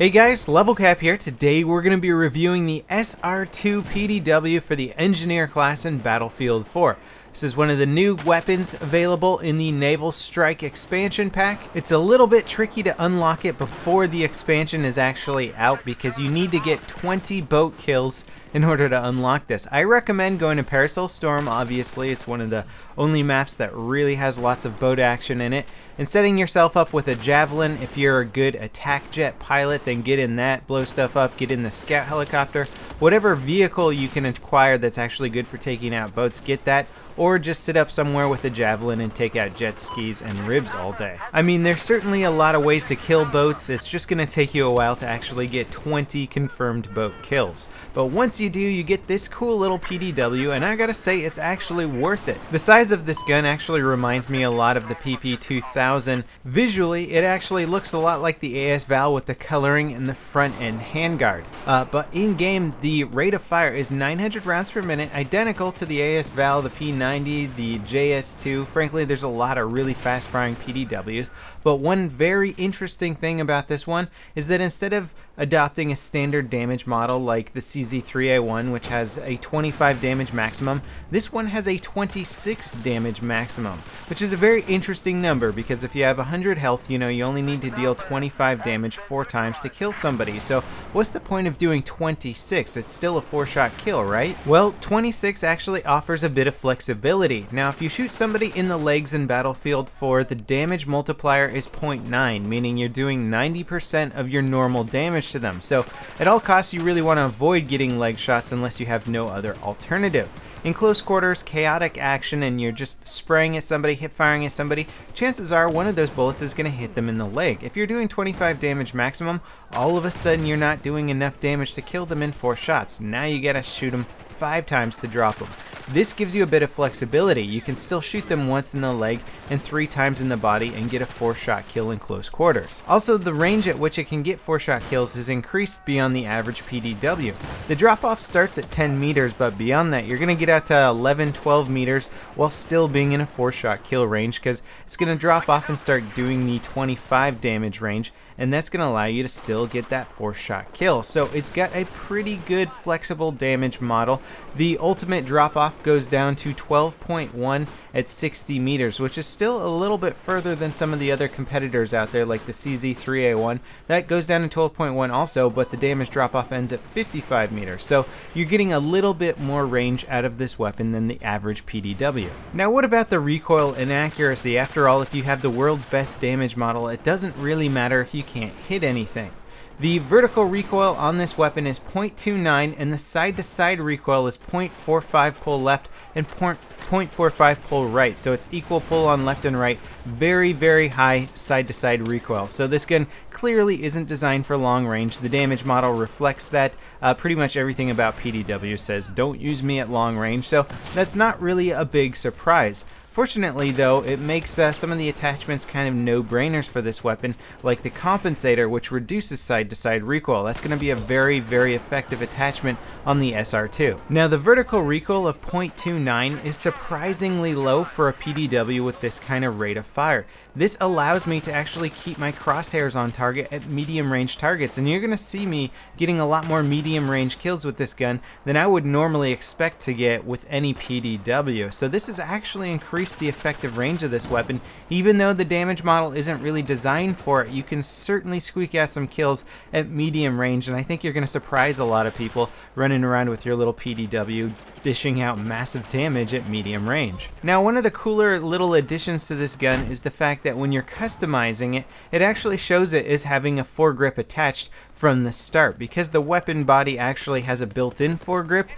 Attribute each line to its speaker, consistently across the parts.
Speaker 1: Hey guys, LevelCap here. Today we're going to be reviewing the SR-2 PDW for the Engineer class in Battlefield 4. This is one of the new weapons available in the Naval Strike expansion pack. It's a little bit tricky to unlock it before the expansion is actually out because you need to get 20 boat kills in order to unlock this. I recommend going to Parasol Storm. Obviously, it's one of the only maps that really has lots of boat action in it. And setting yourself up with a Javelin, if you're a good attack jet pilot, then get in that, blow stuff up, get in the scout helicopter. Whatever vehicle you can acquire that's actually good for taking out boats, get that. Or just sit up somewhere with a Javelin and take out jet skis and ribs all day. I mean, there's certainly a lot of ways to kill boats. It's just going to take you a while to actually get 20 confirmed boat kills. But once you do, you get this cool little PDW, and I gotta say, it's actually worth it. The size of this gun actually reminds me a lot of the PP2000. Visually, it actually looks a lot like the AS Val with the coloring in the front end handguard. But in-game, the rate of fire is 900 rounds per minute, identical to the AS Val, the P90, the JS2. Frankly, there's a lot of really fast-firing PDWs. But one very interesting thing about this one is that instead of adopting a standard damage model like the CZ3A1, which has a 25 damage maximum, this one has a 26 damage maximum, which is a very interesting number because if you have 100 health, you only need to deal 25 damage 4 times to kill somebody. So what's the point of doing 26? It's still a 4-shot kill, right? Well, 26 actually offers a bit of flexibility. Now, if you shoot somebody in the legs in Battlefield 4, the damage multiplier is 0.9, meaning you're doing 90% of your normal damage to them. So at all costs, you really want to avoid getting leg shots unless you have no other alternative. In close quarters, chaotic action, and you're just spraying at somebody, hip firing at somebody, chances are one of those bullets is going to hit them in the leg. If you're doing 25 damage maximum, all of a sudden you're not doing enough damage to kill them in 4 shots. Now you gotta shoot them 5 times to drop them. This gives you a bit of flexibility. You can still shoot them once in the leg and 3 times in the body and get a 4-shot kill in close quarters. Also, the range at which it can get 4-shot kills is increased beyond the average PDW. The drop-off starts at 10 meters, but beyond that, you're going to get out to 11-12 meters while still being in a 4-shot kill range because it's going to drop off and start doing the 25 damage range, and that's going to allow you to still get that 4-shot kill. So it's got a pretty good flexible damage model. The ultimate drop-off goes down to 12.1 at 60 meters, which is still a little bit further than some of the other competitors out there like the CZ3A1. That goes down to 12.1 also, but the damage drop-off ends at 55 meters. So you're getting a little bit more range out of this weapon than the average PDW. Now, what about the recoil and accuracy? After all, if you have the world's best damage model, it doesn't really matter if you can't hit anything. The vertical recoil on this weapon is 0.29 and the side-to-side recoil is 0.45 pull left and 0.45 pull right. So it's equal pull on left and right. Very, very high side-to-side recoil. So this gun clearly isn't designed for long range. The damage model reflects that. Pretty much everything about PDW says don't use me at long range. So that's not really a big surprise. Fortunately, though, it makes some of the attachments kind of no-brainers for this weapon, like the compensator, which reduces side-to-side recoil. That's going to be a very, very effective attachment on the SR-2. Now, the vertical recoil of 0.29 is surprisingly low for a PDW with this kind of rate of fire. This allows me to actually keep my crosshairs on target at medium-range targets, and you're going to see me getting a lot more medium-range kills with this gun than I would normally expect to get with any PDW. So this has actually increased the effective range of this weapon. Even though the damage model isn't really designed for it, you can certainly squeak out some kills at medium range, and I think you're going to surprise a lot of people running around with your little PDW dishing out massive damage at medium range. Now, one of the cooler little additions to this gun is the fact that when you're customizing it, it actually shows it as having a foregrip attached from the start. Because the weapon body actually has a built-in foregrip,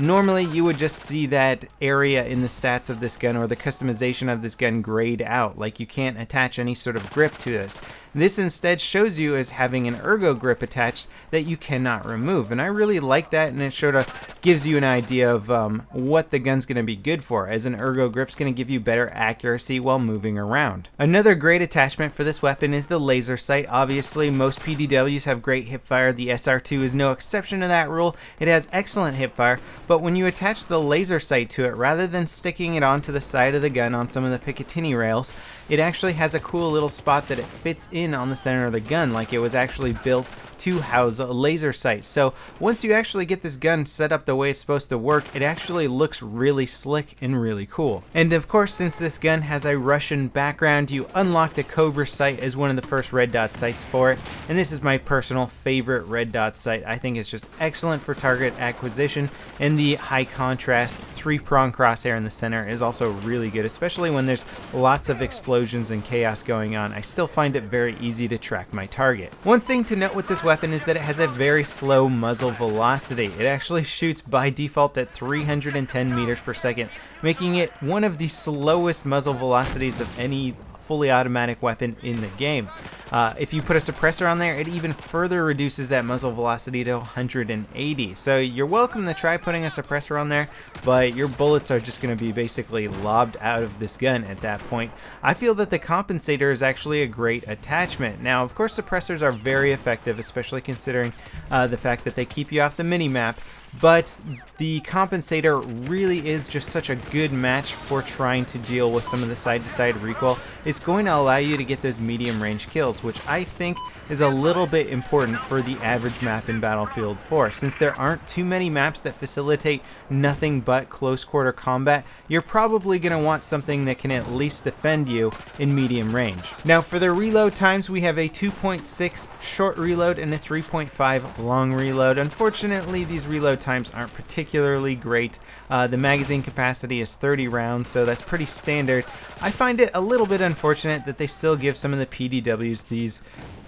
Speaker 1: normally you would just see that area in the stats of this gun or the customization of this gun grayed out, like you can't attach any sort of grip to this. This instead shows you as having an ergo grip attached that you cannot remove, and I really like that, and it sort of gives you an idea of what the gun's going to be good for, as an ergo grip's going to give you better accuracy while moving around. Another great attachment for this weapon is the laser sight. Obviously, most PDWs have great hipfire. The SR-2 is no exception to that rule. It has excellent hipfire, but when you attach the laser sight to it, rather than sticking it onto the side side of the gun on some of the Picatinny rails, it actually has a cool little spot that it fits in on the center of the gun, like it was actually built to house a laser sight. So once you actually get this gun set up the way it's supposed to work, it actually looks really slick and really cool. And of course, since this gun has a Russian background, you unlock the Cobra sight as one of the first red dot sights for it, and this is my personal favorite red dot sight. I think it's just excellent for target acquisition, and the high contrast 3-prong crosshair in the center is also really good, especially when there's lots of explosions and chaos going on. I still find it very easy to track my target. One thing to note with this weapon is that it has a very slow muzzle velocity. It actually shoots by default at 310 meters per second, making it one of the slowest muzzle velocities of any fully automatic weapon in the game. If you put a suppressor on there, it even further reduces that muzzle velocity to 180. So you're welcome to try putting a suppressor on there, but your bullets are just going to be basically lobbed out of this gun at that point. I feel that the compensator is actually a great attachment. Now, of course, suppressors are very effective, especially considering the fact that they keep you off the mini-map. But the compensator really is just such a good match for trying to deal with some of the side-to-side recoil. It's going to allow you to get those medium range kills, which I think is a little bit important for the average map in Battlefield 4. Since there aren't too many maps that facilitate nothing but close quarter combat, you're probably going to want something that can at least defend you in medium range. Now for the reload times, we have a 2.6 short reload and a 3.5 long reload. Unfortunately, these reload times aren't particularly great. The magazine capacity is 30 rounds, so that's pretty standard. I find it a little bit unfortunate that they still give some of the PDWs these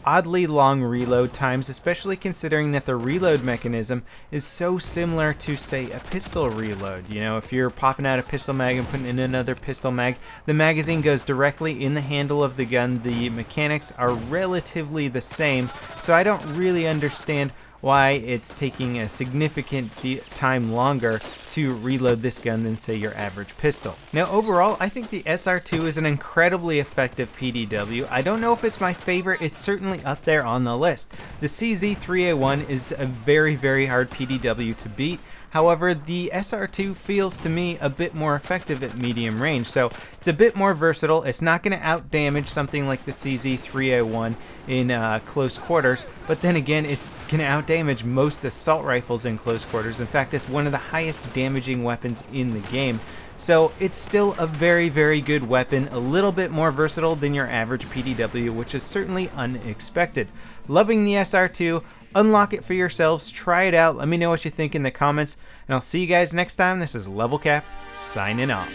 Speaker 1: oddly long reload times, especially considering that the reload mechanism is so similar to, say, a pistol reload. You know, if you're popping out a pistol mag and putting in another pistol mag, the magazine goes directly in the handle of the gun. The mechanics are relatively the same, so I don't really understand why it's taking a significant time longer to reload this gun than, say, your average pistol. Now overall, I think the SR-2 is an incredibly effective PDW. I don't know if it's my favorite, it's certainly up there on the list. The CZ3A1 is a very, very hard PDW to beat. However, the SR-2 feels to me a bit more effective at medium range, so it's a bit more versatile. It's not going to out-damage something like the CZ3A1 in close quarters, but then again, it's going to out-damage most assault rifles in close quarters. In fact, it's one of the highest damaging weapons in the game. So it's still a very, very good weapon, a little bit more versatile than your average PDW, which is certainly unexpected. Loving the SR-2. Unlock it for yourselves, try it out, let me know what you think in the comments, and I'll see you guys next time. This is LevelCap, signing off.